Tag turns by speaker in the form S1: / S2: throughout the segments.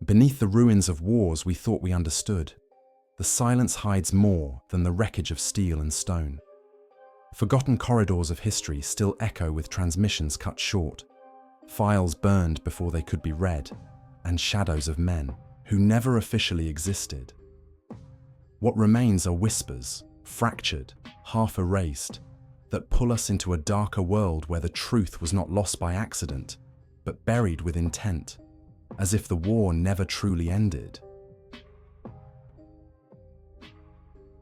S1: Beneath the ruins of wars we thought we understood, the silence hides more than the wreckage of steel and stone. Forgotten corridors of history still echo with transmissions cut short, files burned before they could be read, and shadows of men who never officially existed. What remains are whispers, fractured, half erased, that pull us into a darker world where the truth was not lost by accident, but buried with intent, as if the war never truly ended.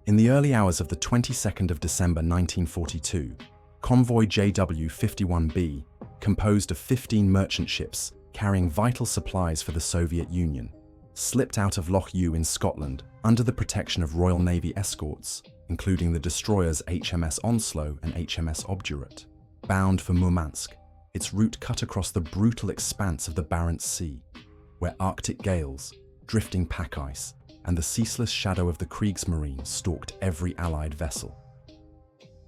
S1: In the early hours of the 22nd of December 1942, Convoy JW51B, composed of 15 merchant ships carrying vital supplies for the Soviet Union, slipped out of Loch Ewe in Scotland under the protection of Royal Navy escorts, including the destroyers HMS Onslow and HMS Obdurate, bound for Murmansk, its route cut across the brutal expanse of the Barents Sea, where Arctic gales, drifting pack ice, and the ceaseless shadow of the Kriegsmarine stalked every Allied vessel.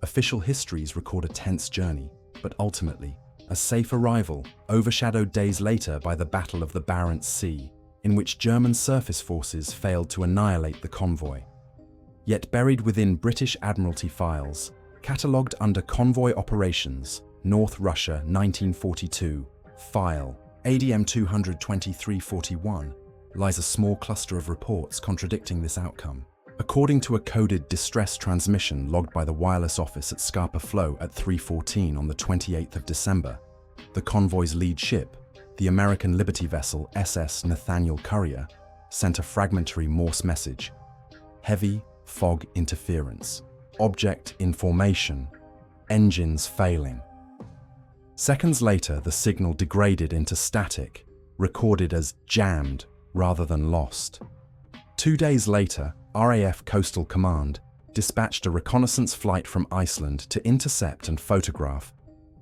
S1: Official histories record a tense journey, but ultimately, a safe arrival, overshadowed days later by the Battle of the Barents Sea, in which German surface forces failed to annihilate the convoy. Yet buried within British Admiralty files, catalogued under Convoy Operations, North Russia 1942, File ADM 22341, lies a small cluster of reports contradicting this outcome. According to a coded distress transmission logged by the wireless office at Scapa Flow at 3:14 on the 28th of December, the convoy's lead ship, the American Liberty vessel SS Nathaniel Currier, sent a fragmentary Morse message: heavy fog interference, object in formation, engines failing. Seconds later, the signal degraded into static, recorded as jammed rather than lost. 2 days later, RAF Coastal Command dispatched a reconnaissance flight from Iceland to intercept and photograph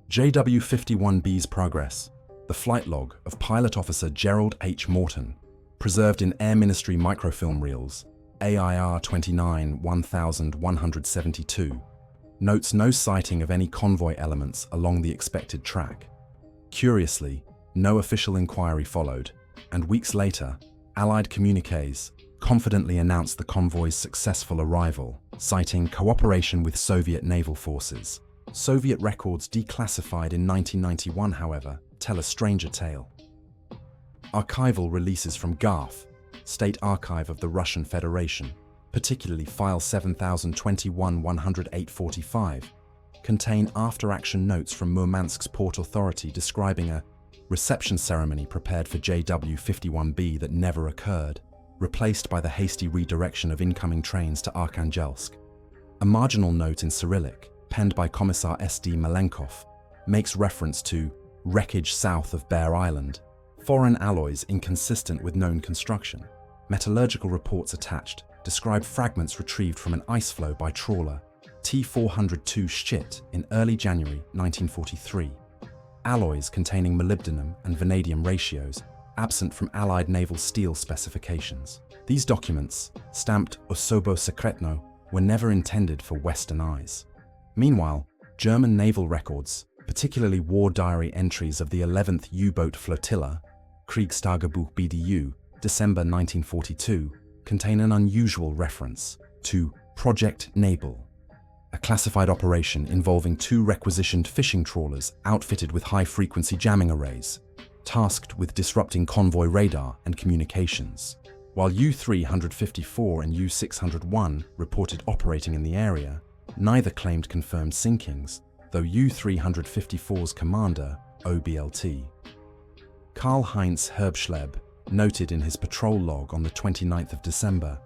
S1: JW51B's progress. The flight log of Pilot Officer Gerald H. Morton, preserved in Air Ministry microfilm reels, AIR 29-1172, notes no sighting of any convoy elements along the expected track. Curiously, no official inquiry followed, and weeks later, Allied communiques confidently announced the convoy's successful arrival, citing cooperation with Soviet naval forces. Soviet records declassified in 1991, however, tell a stranger tale. Archival releases from GARF, State Archive of the Russian Federation, particularly File 7021-108-45, contain after-action notes from Murmansk's Port Authority describing a reception ceremony prepared for JW51B that never occurred, replaced by the hasty redirection of incoming trains to Arkhangelsk. A marginal note in Cyrillic, penned by Commissar S.D. Malenkov, makes reference to wreckage south of Bear Island, foreign alloys inconsistent with known construction. Metallurgical reports attached describe fragments retrieved from an ice floe by trawler T-402 Shchit in early January 1943. Alloys containing molybdenum and vanadium ratios absent from Allied naval steel specifications. These documents, stamped Osobo Sekretno, were never intended for Western eyes. Meanwhile, German naval records, particularly war diary entries of the 11th U-boat flotilla, Kriegstagebuch BDU, December 1942, contain an unusual reference to Project Nabel, a classified operation involving 2 requisitioned fishing trawlers outfitted with high-frequency jamming arrays, tasked with disrupting convoy radar and communications. While U-354 and U-601 reported operating in the area, neither claimed confirmed sinkings, though U-354's commander, OBLT. Karl-Heinz Herbschleb noted in his patrol log on the 29th of December,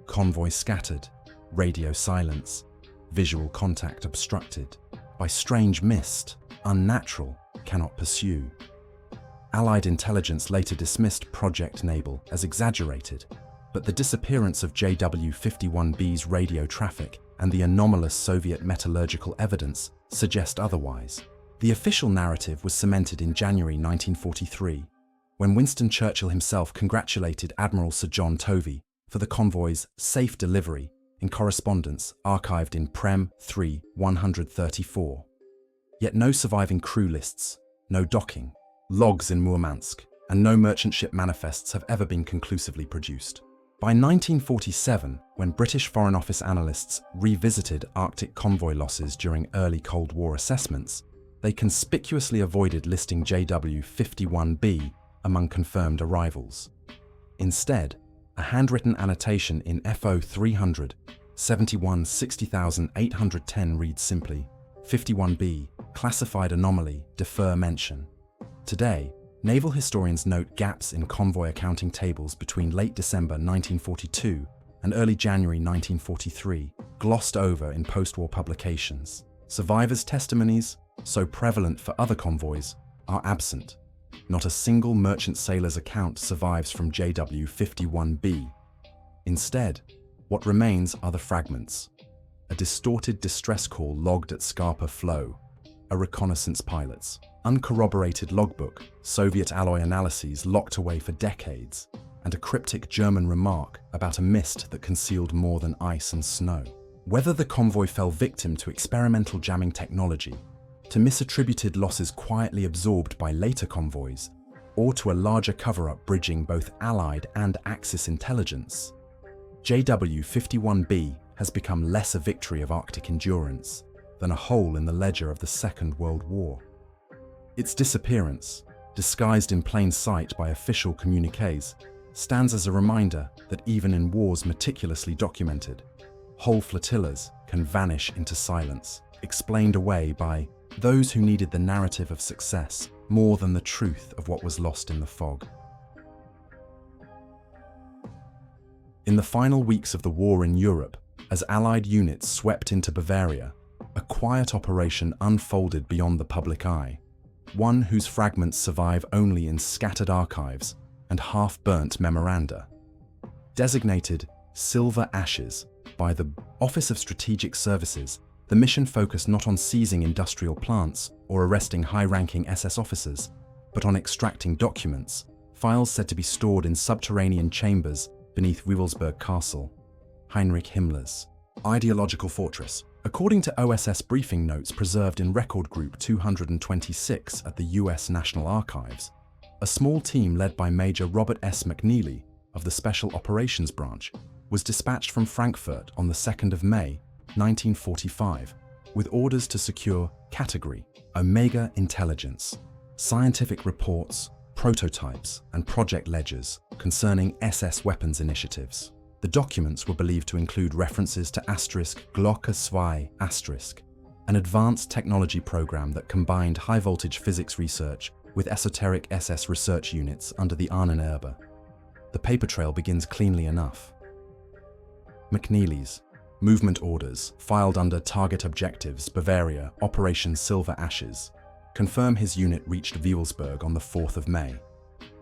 S1: convoy scattered, radio silence, visual contact obstructed, by strange mist, unnatural, cannot pursue. Allied intelligence later dismissed Project Nabel as exaggerated, but the disappearance of JW51B's radio traffic and the anomalous Soviet metallurgical evidence suggest otherwise. The official narrative was cemented in January 1943, when Winston Churchill himself congratulated Admiral Sir John Tovey for the convoy's safe delivery in correspondence archived in Prem 3 134. Yet no surviving crew lists, no docking, logs in Murmansk, and no merchant ship manifests have ever been conclusively produced. By 1947, when British Foreign Office analysts revisited Arctic convoy losses during early Cold War assessments, they conspicuously avoided listing JW51B among confirmed arrivals. Instead, a handwritten annotation in FO 300 71-60,810 reads simply, 51B, classified anomaly, defer mention. Today, naval historians note gaps in convoy accounting tables between late December 1942 and early January 1943, glossed over in post-war publications. Survivors' testimonies, so prevalent for other convoys, are absent. Not a single merchant sailor's account survives from JW51B. Instead, what remains are the fragments. A distorted distress call logged at Scarpa Flow, a reconnaissance pilot's uncorroborated logbook, Soviet alloy analyses locked away for decades, and a cryptic German remark about a mist that concealed more than ice and snow. Whether the convoy fell victim to experimental jamming technology, to misattributed losses quietly absorbed by later convoys, or to a larger cover-up bridging both Allied and Axis intelligence, JW51B has become less a victory of Arctic endurance than a hole in the ledger of the Second World War. Its disappearance, disguised in plain sight by official communiques, stands as a reminder that even in wars meticulously documented, whole flotillas can vanish into silence, explained away by those who needed the narrative of success more than the truth of what was lost in the fog. In the final weeks of the war in Europe, as Allied units swept into Bavaria, a quiet operation unfolded beyond the public eye, one whose fragments survive only in scattered archives and half-burnt memoranda. Designated Silver Ashes by the Office of Strategic Services, the mission focused not on seizing industrial plants or arresting high-ranking SS officers, but on extracting documents, files said to be stored in subterranean chambers beneath Wewelsburg Castle, Heinrich Himmler's ideological fortress. According to OSS briefing notes preserved in Record Group 226 at the US National Archives, a small team led by Major Robert S. McNeely of the Special Operations Branch was dispatched from Frankfurt on the 2nd of May, 1945, with orders to secure Category Omega intelligence, scientific reports, prototypes, and project ledgers concerning SS weapons initiatives. The documents were believed to include references to Glocke 2 an advanced technology program that combined high-voltage physics research with esoteric SS research units under the Ahnenerbe. The paper trail begins cleanly enough. McNeely's movement orders, filed under Target Objectives, Bavaria, Operation Silver Ashes, confirm his unit reached Wewelsburg on the 4th of May.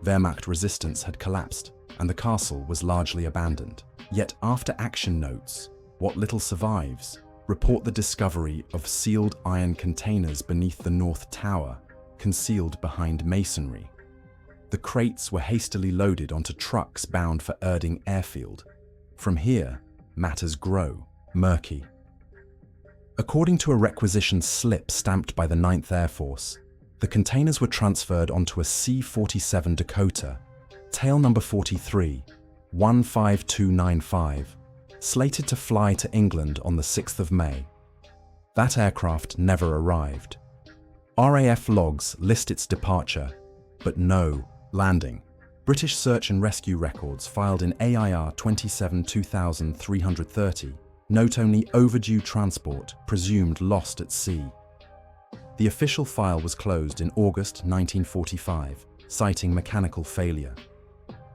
S1: Wehrmacht resistance had collapsed, and the castle was largely abandoned. Yet after-action notes, what little survives, report the discovery of sealed iron containers beneath the North Tower, concealed behind masonry. The crates were hastily loaded onto trucks bound for Erding Airfield. From here, matters grow murky. According to a requisition slip stamped by the 9th Air Force, the containers were transferred onto a C-47 Dakota, tail number 43, 15295, slated to fly to England on the 6th of May. That aircraft never arrived. RAF logs list its departure, but no landing. British search and rescue records filed in AIR 27-2330 note only overdue transport presumed lost at sea. The official file was closed in August 1945, citing mechanical failure.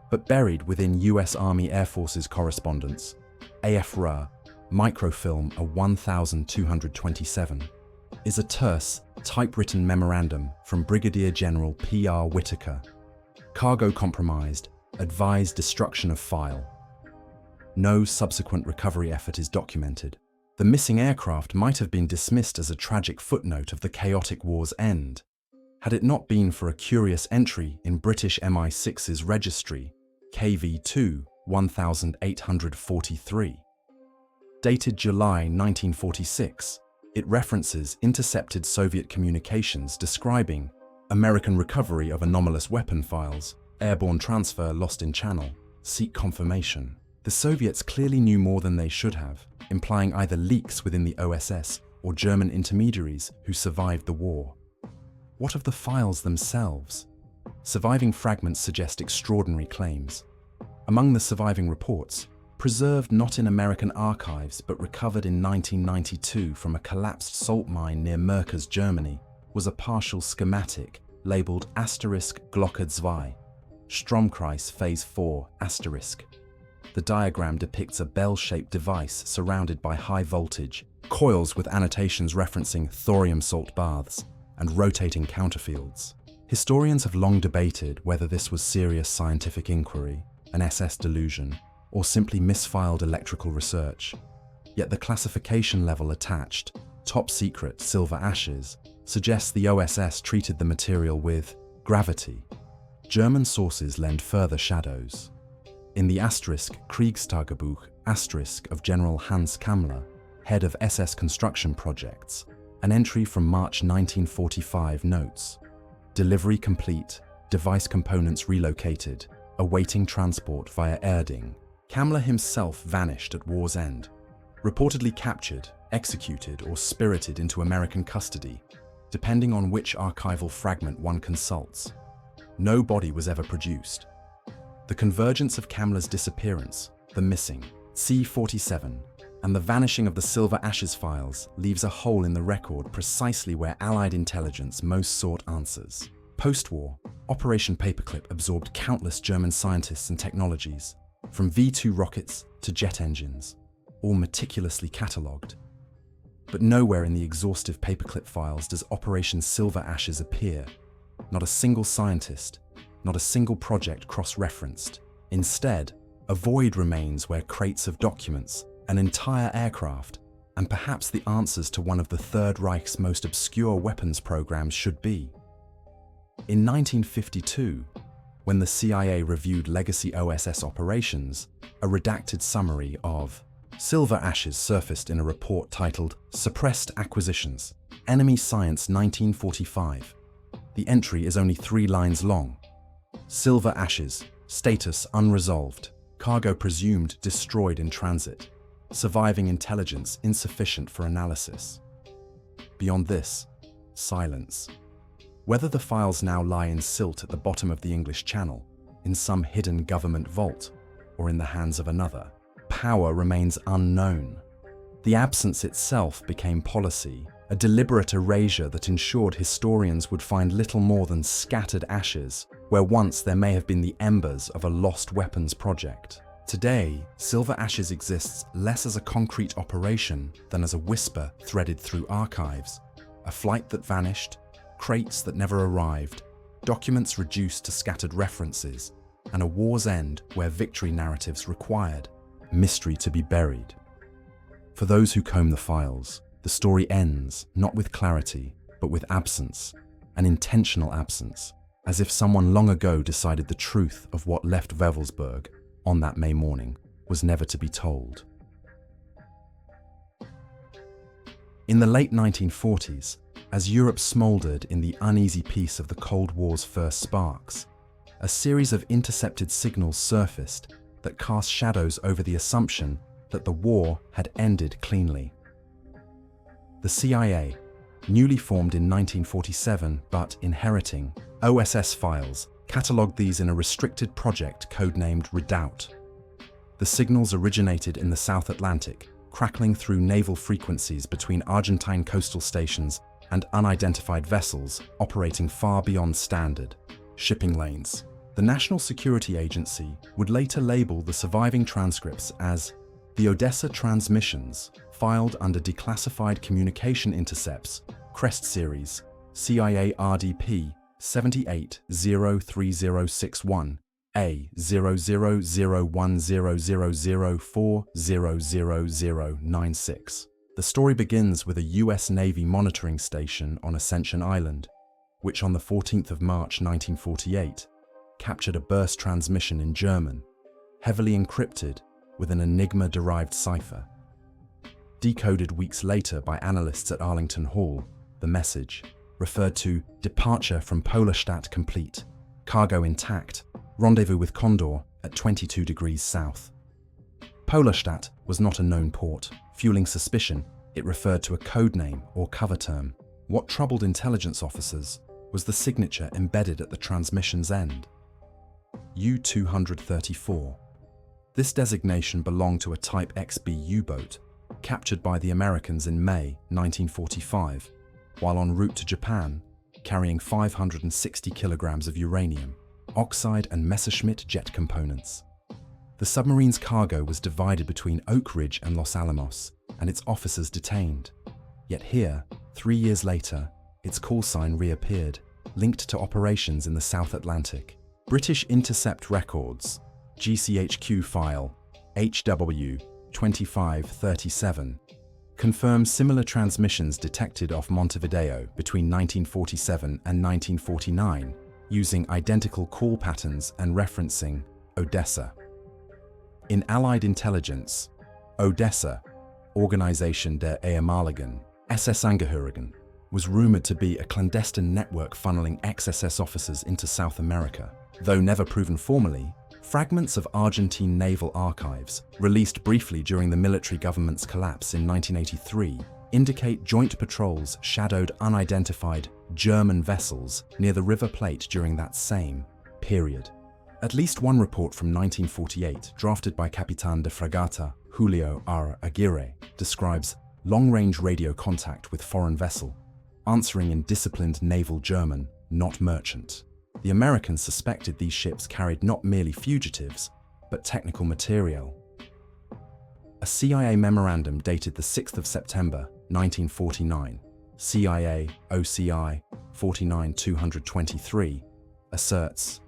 S1: But buried within US Army Air Force's correspondence, AFRA microfilm a 1227, is a terse, typewritten memorandum from Brigadier General P.R. Whitaker. Cargo compromised, advised destruction of file. No subsequent recovery effort is documented. The missing aircraft might have been dismissed as a tragic footnote of the chaotic war's end, had it not been for a curious entry in British MI6's registry, KV2 1843. Dated July 1946, it references intercepted Soviet communications describing American recovery of anomalous weapon files, airborne transfer lost in channel, seek confirmation. The Soviets clearly knew more than they should have, implying either leaks within the OSS or German intermediaries who survived the war. What of the files themselves? Surviving fragments suggest extraordinary claims. Among the surviving reports, preserved not in American archives but recovered in 1992 from a collapsed salt mine near Merkers, Germany, was a partial schematic labeled *Glocke-2, Stromkreis Phase 4 *. The diagram depicts a bell-shaped device surrounded by high voltage, coils with annotations referencing thorium salt baths, and rotating counterfields. Historians have long debated whether this was serious scientific inquiry, an SS delusion, or simply misfiled electrical research. Yet the classification level attached, top secret silver ashes, suggests the OSS treated the material with gravity. German sources lend further shadows. In the *Kriegstagebuch* of General Hans Kammler, head of SS construction projects, an entry from March 1945 notes, "Delivery complete, device components relocated, awaiting transport via Erding." Kammler himself vanished at war's end, reportedly captured, executed, or spirited into American custody, depending on which archival fragment one consults. No body was ever produced. The convergence of Kammler's disappearance, the missing C-47, and the vanishing of the Silver Ashes files leaves a hole in the record precisely where Allied intelligence most sought answers. Post-war, Operation Paperclip absorbed countless German scientists and technologies, from V-2 rockets to jet engines, all meticulously catalogued. But nowhere in the exhaustive Paperclip files does Operation Silver Ashes appear. Not a single scientist, not a single project cross-referenced. Instead, a void remains where crates of documents, an entire aircraft, and perhaps the answers to one of the Third Reich's most obscure weapons programs should be. In 1952, when the CIA reviewed legacy OSS operations, a redacted summary of Silver Ashes surfaced in a report titled "Suppressed Acquisitions, Enemy Science 1945. The entry is only 3 lines long. Silver Ashes, status unresolved, cargo presumed destroyed in transit, surviving intelligence insufficient for analysis. Beyond this, silence. Whether the files now lie in silt at the bottom of the English Channel, in some hidden government vault, or in the hands of another, power remains unknown. The absence itself became policy, a deliberate erasure that ensured historians would find little more than scattered ashes, where once there may have been the embers of a lost weapons project. Today, Silver Ashes exists less as a concrete operation than as a whisper threaded through archives, a flight that vanished, crates that never arrived, documents reduced to scattered references, and a war's end where victory narratives required mystery to be buried. For those who comb the files, the story ends not with clarity, but with absence, an intentional absence, as if someone long ago decided the truth of what left Wewelsburg on that May morning was never to be told. In the late 1940s, as Europe smoldered in the uneasy peace of the Cold War's first sparks, a series of intercepted signals surfaced that cast shadows over the assumption that the war had ended cleanly. The CIA, newly formed in 1947 but inheriting OSS files, catalogued these in a restricted project codenamed Redoubt. The signals originated in the South Atlantic, crackling through naval frequencies between Argentine coastal stations and unidentified vessels operating far beyond standard shipping lanes. The National Security Agency would later label the surviving transcripts as the Odessa Transmissions, filed under Declassified Communication Intercepts, Crest Series, CIA RDP 78-03061, A0001000400096. The story begins with a US Navy monitoring station on Ascension Island, which on the 14th of March 1948 captured a burst transmission in German, heavily encrypted with an Enigma-derived cipher. Decoded weeks later by analysts at Arlington Hall, the message, referred to departure from Polarstadt complete, cargo intact, rendezvous with Condor at 22 degrees south. Polarstadt was not a known port. Fueling suspicion, it referred to a code name or cover term. What troubled intelligence officers was the signature embedded at the transmission's end. U-234. This designation belonged to a Type XB U-boat captured by the Americans in May 1945, while en route to Japan, carrying 560 kilograms of uranium, oxide and Messerschmitt jet components. The submarine's cargo was divided between Oak Ridge and Los Alamos, and its officers detained. Yet here, 3 years later, its call sign reappeared, linked to operations in the South Atlantic. British Intercept Records, GCHQ file, HW 2537, confirms similar transmissions detected off Montevideo between 1947 and 1949, using identical call patterns and referencing Odessa. In Allied intelligence, Odessa, Organisation der Ehemaligen SS-Angehörigen, was rumoured to be a clandestine network funneling ex-SS officers into South America. Though never proven formally, fragments of Argentine naval archives, released briefly during the military government's collapse in 1983, indicate joint patrols shadowed unidentified German vessels near the River Plate during that same period. At least one report from 1948, drafted by Capitán de Fragata Julio R. Aguirre, describes long-range radio contact with foreign vessel, answering in disciplined naval German, not merchant. The Americans suspected these ships carried not merely fugitives, but technical material. A CIA memorandum dated the 6th of September, 1949, CIA OCI 49223, asserts,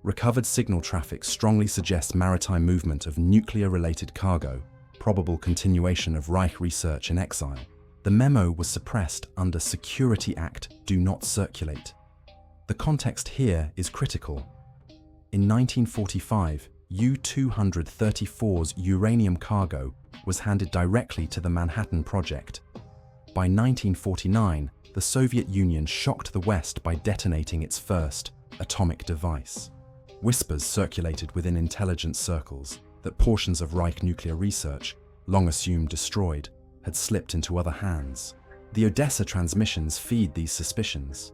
S1: recovered signal traffic strongly suggests maritime movement of nuclear-related cargo, probable continuation of Reich research in exile. The memo was suppressed under Security Act Do Not Circulate. The context here is critical. In 1945, U-234's uranium cargo was handed directly to the Manhattan Project. By 1949, the Soviet Union shocked the West by detonating its first atomic device. Whispers circulated within intelligence circles that portions of Reich nuclear research, long assumed destroyed, had slipped into other hands. The Odessa transmissions feed these suspicions.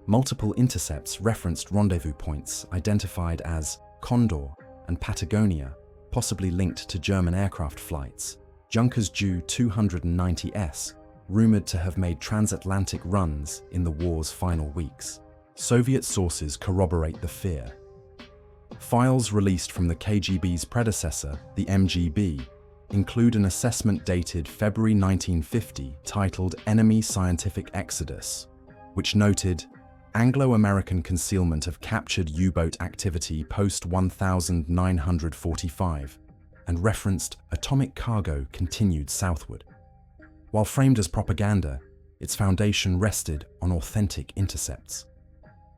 S1: Multiple intercepts referenced rendezvous points identified as Condor and Patagonia, possibly linked to German aircraft flights. Junkers Ju-290S, rumored to have made transatlantic runs in the war's final weeks. Soviet sources corroborate the fear. Files released from the KGB's predecessor, the MGB, include an assessment dated February 1950 titled Enemy Scientific Exodus, which noted Anglo-American concealment of captured U-boat activity post-1945 and referenced atomic cargo continued southward. While framed as propaganda, its foundation rested on authentic intercepts.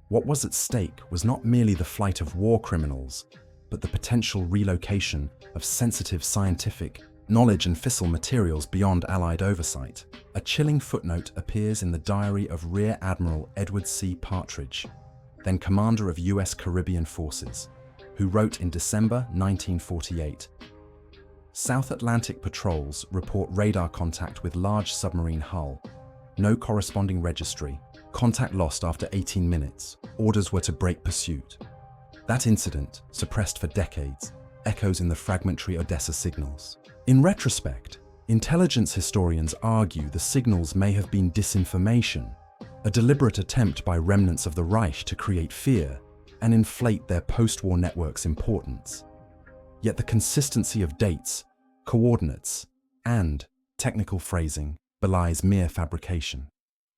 S1: What was at stake was not merely the flight of war criminals, but the potential relocation of sensitive scientific knowledge and fissile materials beyond Allied oversight. A chilling footnote appears in the diary of Rear Admiral Edward C. Partridge, then commander of U.S. Caribbean forces, who wrote in December 1948, South Atlantic patrols report radar contact with large submarine hull. No corresponding registry. Contact lost after 18 minutes. Orders were to break pursuit. That incident, suppressed for decades, echoes in the fragmentary Odessa signals. In retrospect, intelligence historians argue the signals may have been disinformation, a deliberate attempt by remnants of the Reich to create fear and inflate their post-war network's importance. Yet the consistency of dates, coordinates, and technical phrasing belies mere fabrication.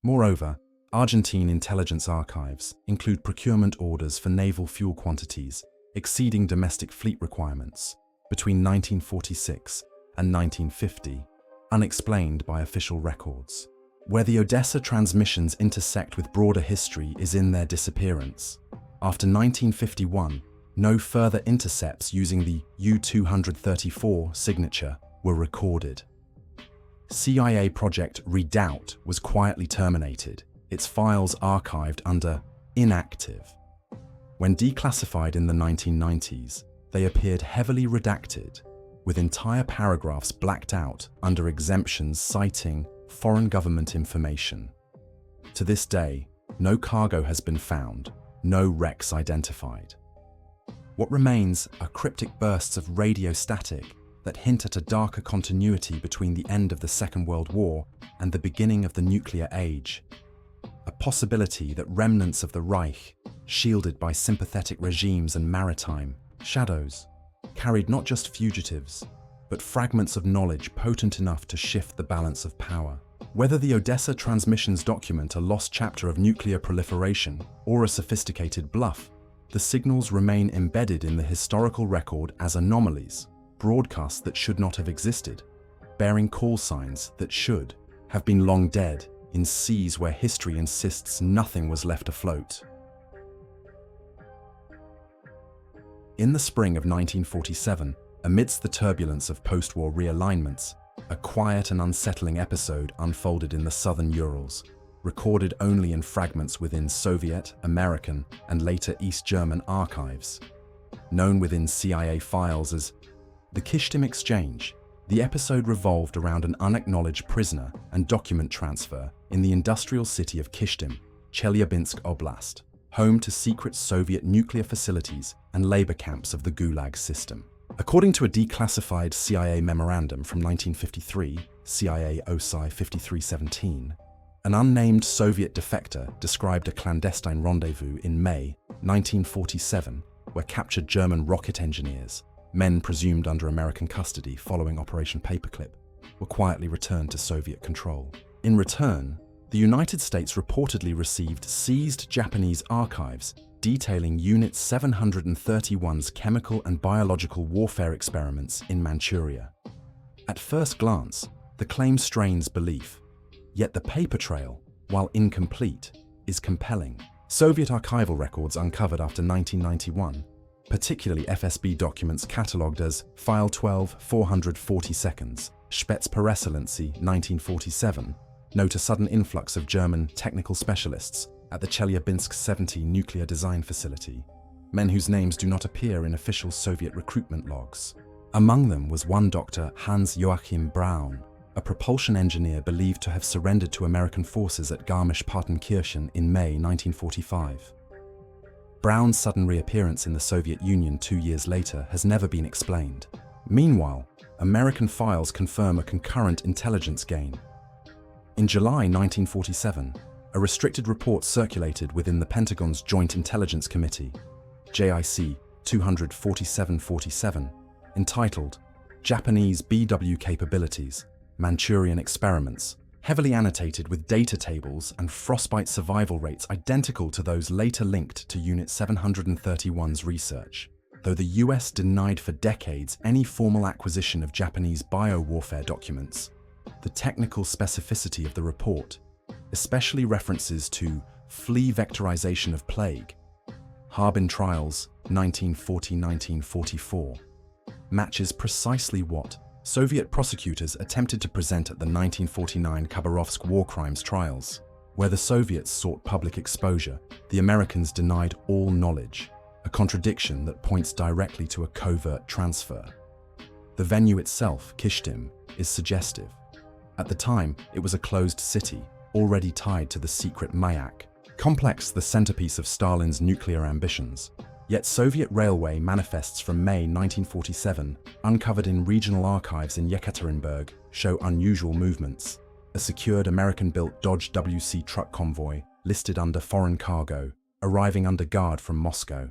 S1: Moreover, Argentine intelligence archives include procurement orders for naval fuel quantities exceeding domestic fleet requirements between 1946 and 1950, unexplained by official records. Where the Odessa transmissions intersect with broader history is in their disappearance. After 1951, no further intercepts using the U-234 signature were recorded. CIA Project Redoubt was quietly terminated, its files archived under inactive. When declassified in the 1990s, they appeared heavily redacted, with entire paragraphs blacked out under exemptions citing foreign government information. To this day, no cargo has been found, no wrecks identified. What remains are cryptic bursts of radio static that hint at a darker continuity between the end of the Second World War and the beginning of the nuclear age. A possibility that remnants of the Reich, shielded by sympathetic regimes and maritime shadows, carried not just fugitives, but fragments of knowledge potent enough to shift the balance of power. Whether the Odessa Transmissions document a lost chapter of nuclear proliferation or a sophisticated bluff, the signals remain embedded in the historical record as anomalies, broadcasts that should not have existed, bearing call signs that should have been long dead in seas where history insists nothing was left afloat. In the spring of 1947, amidst the turbulence of post-war realignments, a quiet and unsettling episode unfolded in the southern Urals, recorded only in fragments within Soviet, American, and later East German archives. Known within CIA files as the Kyshtym Exchange, the episode revolved around an unacknowledged prisoner and document transfer in the industrial city of Kyshtym, Chelyabinsk Oblast, home to secret Soviet nuclear facilities and labor camps of the Gulag system. According to a declassified CIA memorandum from 1953, CIA OSI 5317, an unnamed Soviet defector described a clandestine rendezvous in May 1947 where captured German rocket engineers, men presumed under American custody following Operation Paperclip, were quietly returned to Soviet control. In return, the United States reportedly received seized Japanese archives detailing Unit 731's chemical and biological warfare experiments in Manchuria. At first glance, the claim strains belief, yet the paper trail, while incomplete, is compelling. Soviet archival records uncovered after 1991, particularly FSB documents catalogued as File 12 440 seconds, Spetsperesselency 1947, note a sudden influx of German technical specialists at the Chelyabinsk 70 nuclear design facility, men whose names do not appear in official Soviet recruitment logs. Among them was one Dr. Hans Joachim Braun, a propulsion engineer believed to have surrendered to American forces at Garmisch-Partenkirchen in May 1945. Braun's sudden reappearance in the Soviet Union 2 years later has never been explained. Meanwhile, American files confirm a concurrent intelligence gain. In July 1947, a restricted report circulated within the Pentagon's Joint Intelligence Committee, JIC 24747, entitled Japanese BW Capabilities, Manchurian Experiments, heavily annotated with data tables and frostbite survival rates identical to those later linked to Unit 731's research. Though the US denied for decades any formal acquisition of Japanese biowarfare documents, the technical specificity of the report, especially references to flea vectorization of plague, Harbin Trials 1940-1944, matches precisely what Soviet prosecutors attempted to present at the 1949 Khabarovsk war crimes trials. Where the Soviets sought public exposure, the Americans denied all knowledge, a contradiction that points directly to a covert transfer. The venue itself, Kyshtym, is suggestive. At the time, it was a closed city, already tied to the secret Mayak complex, the centerpiece of Stalin's nuclear ambitions. Yet Soviet railway manifests from May 1947, uncovered in regional archives in Yekaterinburg, show unusual movements. A secured American-built Dodge WC truck convoy, listed under foreign cargo, arriving under guard from Moscow.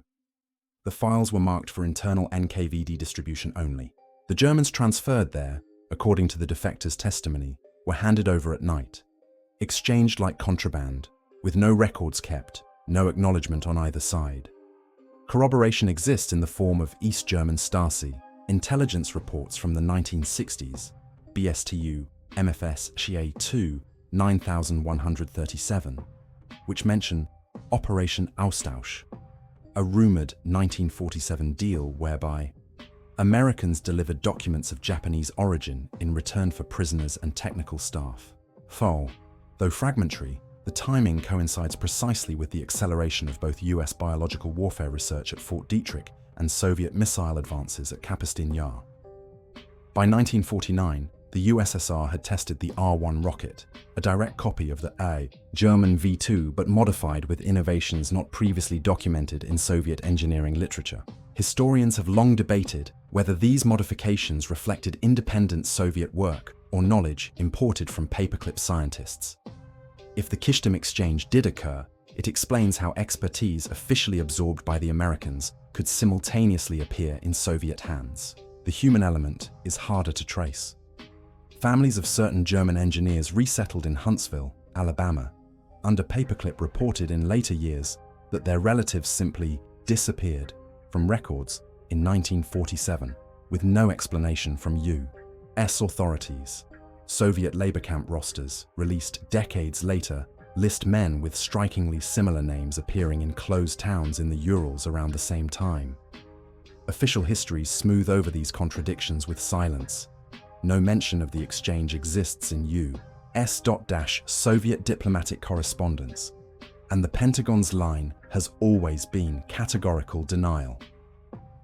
S1: The files were marked for internal NKVD distribution only. The Germans transferred there, according to the defector's testimony, were handed over at night, exchanged like contraband, with no records kept, no acknowledgement on either side. Corroboration exists in the form of East German Stasi intelligence reports from the 1960s, BSTU MFS Xie 2 9137, which mention Operation Austausch, a rumored 1947 deal whereby Americans delivered documents of Japanese origin in return for prisoners and technical staff. Though fragmentary, The timing coincides precisely with the acceleration of both US biological warfare research at Fort Detrick and Soviet missile advances at Kyshtym Yar. By 1949, the USSR had tested the R-1 rocket, a direct copy of the A German V-2 but modified with innovations not previously documented in Soviet engineering literature. Historians have long debated whether these modifications reflected independent Soviet work or knowledge imported from paperclip scientists. If the Kyshtym Exchange did occur, it explains how expertise officially absorbed by the Americans could simultaneously appear in Soviet hands. The human element is harder to trace. Families of certain German engineers resettled in Huntsville, Alabama, under paperclip reported in later years that their relatives simply disappeared from records in 1947 with no explanation from U.S. authorities. Soviet labor camp rosters, released decades later, list men with strikingly similar names appearing in closed towns in the Urals around the same time. Official histories smooth over these contradictions with silence. No mention of the exchange exists in U.S. Soviet diplomatic correspondence, and the Pentagon's line has always been categorical denial.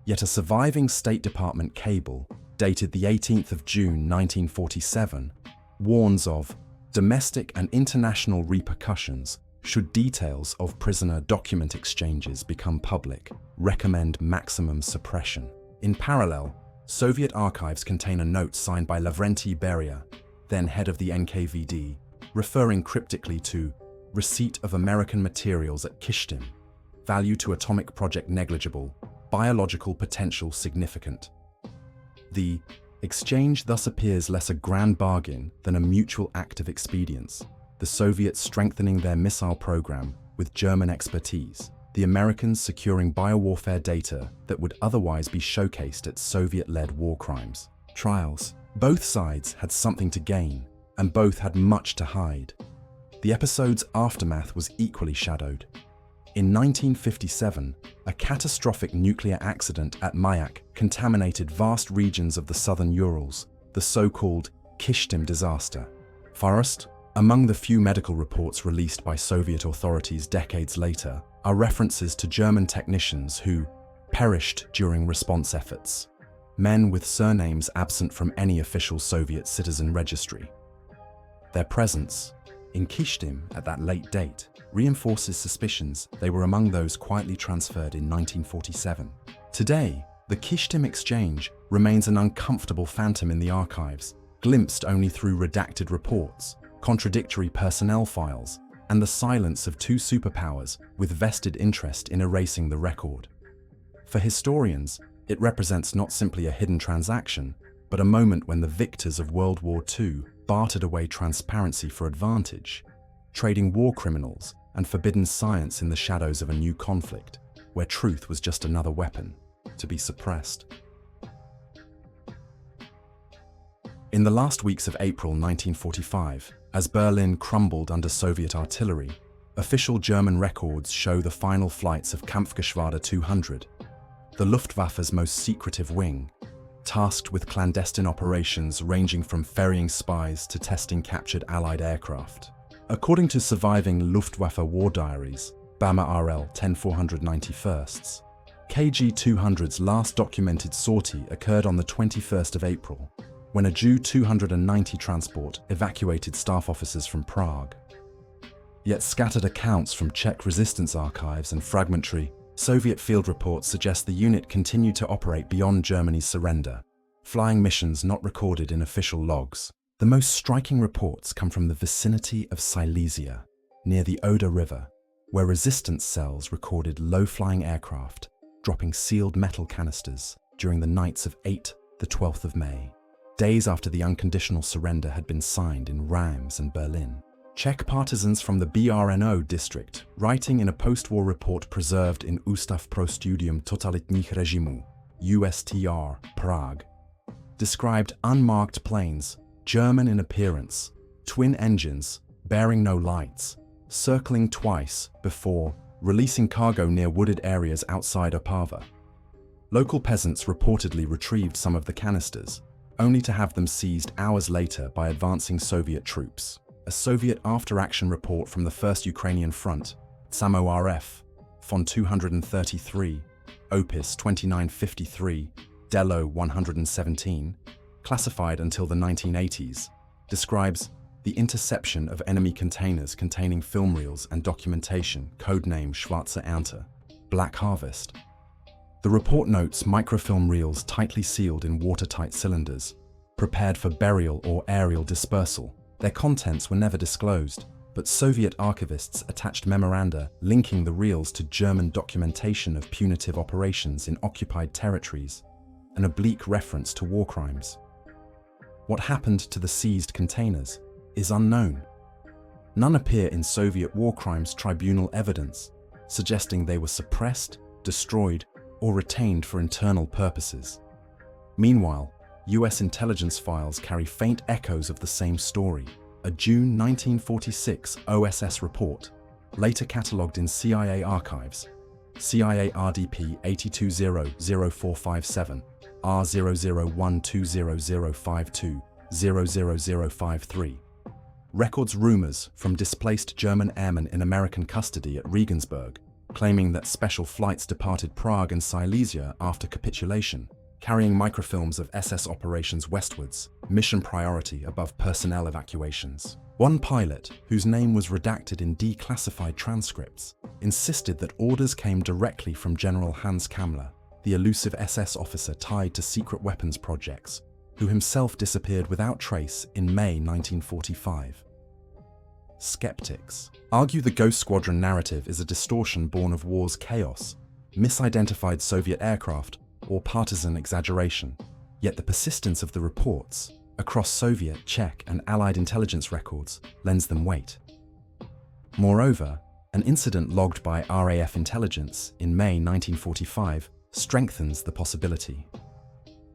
S1: Yet a surviving State Department cable, dated the 18th of June 1947, warns of domestic and international repercussions should details of prisoner document exchanges become public. Recommend maximum suppression. In parallel, Soviet archives contain a note signed by Lavrentiy Beria, then head of the NKVD, referring cryptically to receipt of American materials at Kyshtym, value to atomic project negligible, biological potential significant. The exchange thus appears less a grand bargain than a mutual act of expedience, the Soviets strengthening their missile program with German expertise, the Americans securing biowarfare data that would otherwise be showcased at Soviet-led war crimes trials. Both sides had something to gain, and both had much to hide. The episode's aftermath was equally shadowed. In 1957, a catastrophic nuclear accident at Mayak contaminated vast regions of the southern Urals, the so-called Kyshtym disaster. First, among the few medical reports released by Soviet authorities decades later are references to German technicians who perished during response efforts, men with surnames absent from any official Soviet citizen registry. Their presence in Kyshtym at that late date reinforces suspicions they were among those quietly transferred in 1947. Today, the Kyshtym Exchange remains an uncomfortable phantom in the archives, glimpsed only through redacted reports, contradictory personnel files, and the silence of two superpowers with vested interest in erasing the record. For historians, it represents not simply a hidden transaction, but a moment when the victors of World War II bartered away transparency for advantage, trading war criminals and forbidden science in the shadows of a new conflict, where truth was just another weapon to be suppressed. In the last weeks of April 1945, as Berlin crumbled under Soviet artillery, official German records show the final flights of Kampfgeschwader 200, the Luftwaffe's most secretive wing, tasked with clandestine operations ranging from ferrying spies to testing captured Allied aircraft. According to surviving Luftwaffe war diaries, Bama RL 10491st, KG-200's last documented sortie occurred on the 21st of April, when a Ju-290 transport evacuated staff officers from Prague. Yet scattered accounts from Czech resistance archives and fragmentary Soviet field reports suggest the unit continued to operate beyond Germany's surrender, flying missions not recorded in official logs. The most striking reports come from the vicinity of Silesia, near the Oder River, where resistance cells recorded low-flying aircraft dropping sealed metal canisters during the nights of 8 the 12th of May, days after the unconditional surrender had been signed in Reims and Berlin. Czech partisans from the BRNO district, writing in a post-war report preserved in Ústav pro studium totalitních režimů, USTR, Prague, described unmarked planes, German in appearance, twin engines, bearing no lights, circling twice before releasing cargo near wooded areas outside Opava. Local peasants reportedly retrieved some of the canisters, only to have them seized hours later by advancing Soviet troops. a Soviet after-action report from the First Ukrainian Front, SAMORF, Fon 233, Opus 2953, Delo 117, classified until the 1980s, describes the interception of enemy containers containing film reels and documentation, codename Schwarze Ernte, Black Harvest. The report notes microfilm reels tightly sealed in watertight cylinders, prepared for burial or aerial dispersal. Their contents were never disclosed, but Soviet archivists attached memoranda linking the reels to German documentation of punitive operations in occupied territories, an oblique reference to war crimes. What happened to the seized containers is unknown. None appear in Soviet war crimes tribunal evidence, suggesting they were suppressed, destroyed, or retained for internal purposes. Meanwhile, US intelligence files carry faint echoes of the same story. A June 1946 OSS report, later catalogued in CIA archives, CIA RDP 8200457, R0012005200053, records rumors from displaced German airmen in American custody at Regensburg, claiming that special flights departed Prague and Silesia after capitulation, carrying microfilms of SS operations westwards, mission priority above personnel evacuations. One pilot, whose name was redacted in declassified transcripts, insisted that orders came directly from General Hans Kammler, the elusive SS officer tied to secret weapons projects, who himself disappeared without trace in May 1945. Skeptics argue the Ghost Squadron narrative is a distortion born of war's chaos, misidentified Soviet aircraft, or partisan exaggeration. Yet the persistence of the reports across Soviet, Czech, and Allied intelligence records lends them weight. Moreover, an incident logged by RAF intelligence in May 1945 strengthens the possibility.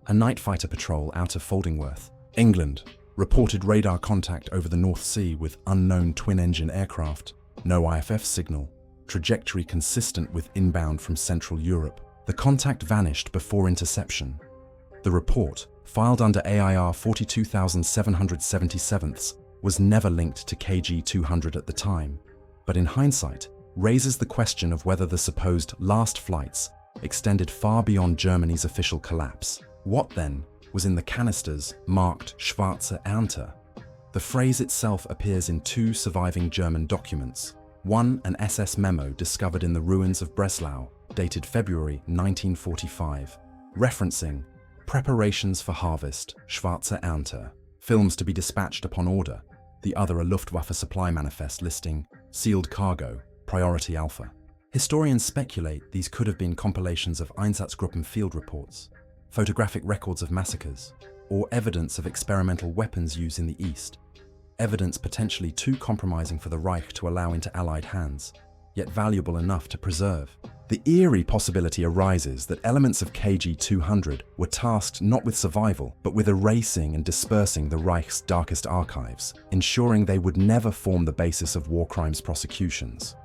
S1: A night fighter patrol out of Foldingworth, England, reported radar contact over the North Sea with unknown twin-engine aircraft, no IFF signal, trajectory consistent with inbound from Central Europe. The contact vanished before interception. The report, filed under AIR 42777, was never linked to KG-200 at the time, but in hindsight, raises the question of whether the supposed last flights extended far beyond Germany's official collapse. What then was in the canisters marked Schwarze Ernte? The phrase itself appears in two surviving German documents. One, an SS memo discovered in the ruins of Breslau, dated February 1945, referencing preparations for harvest, Schwarze Ernte, films to be dispatched upon order. The other, a Luftwaffe supply manifest listing sealed cargo, priority alpha. Historians speculate these could have been compilations of Einsatzgruppen field reports, photographic records of massacres, or evidence of experimental weapons use in the East. Evidence potentially too compromising for the Reich to allow into Allied hands, yet valuable enough to preserve. The eerie possibility arises that elements of KG-200 were tasked not with survival, but with erasing and dispersing the Reich's darkest archives, ensuring they would never form the basis of war crimes prosecutions.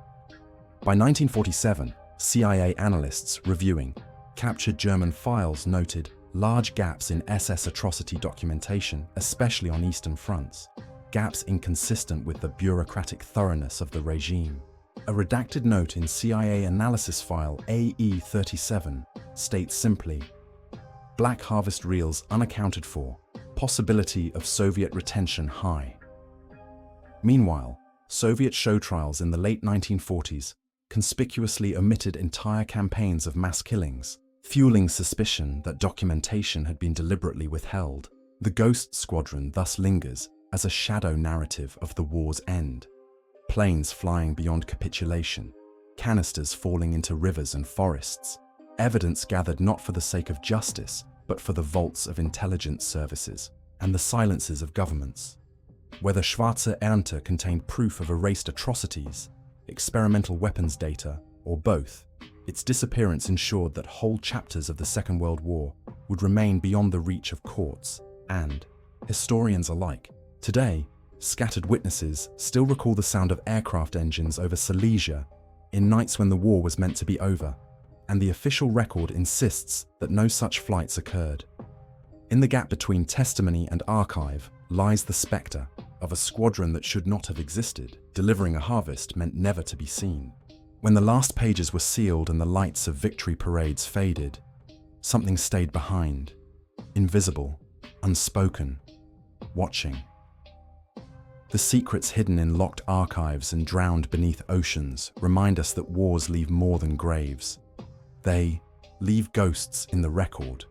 S1: By 1947, CIA analysts reviewing captured German files noted large gaps in SS atrocity documentation, especially on eastern fronts, gaps inconsistent with the bureaucratic thoroughness of the regime. A redacted note in CIA analysis file AE37 states simply, Black Harvest reels unaccounted for, possibility of Soviet retention high. Meanwhile, Soviet show trials in the late 1940s conspicuously omitted entire campaigns of mass killings, fueling suspicion that documentation had been deliberately withheld. The Ghost Squadron thus lingers as a shadow narrative of the war's end. Planes flying beyond capitulation, canisters falling into rivers and forests, evidence gathered not for the sake of justice, but for the vaults of intelligence services and the silences of governments. Whether Schwarze Ernte contained proof of erased atrocities, experimental weapons data, or both, its disappearance ensured that whole chapters of the Second World War would remain beyond the reach of courts and historians alike. Today, scattered witnesses still recall the sound of aircraft engines over Silesia in nights when the war was meant to be over, and the official record insists that no such flights occurred. In the gap between testimony and archive lies the spectre of a squadron that should not have existed, delivering a harvest meant never to be seen. When the last pages were sealed and the lights of victory parades faded, something stayed behind, invisible, unspoken, watching. The secrets hidden in locked archives and drowned beneath oceans remind us that wars leave more than graves. They leave ghosts in the record,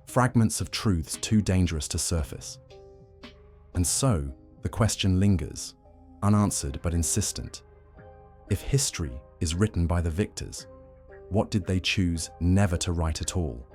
S1: fragments of truths too dangerous to surface. And so, the question lingers, unanswered but insistent. If history is written by the victors, what did they choose never to write at all?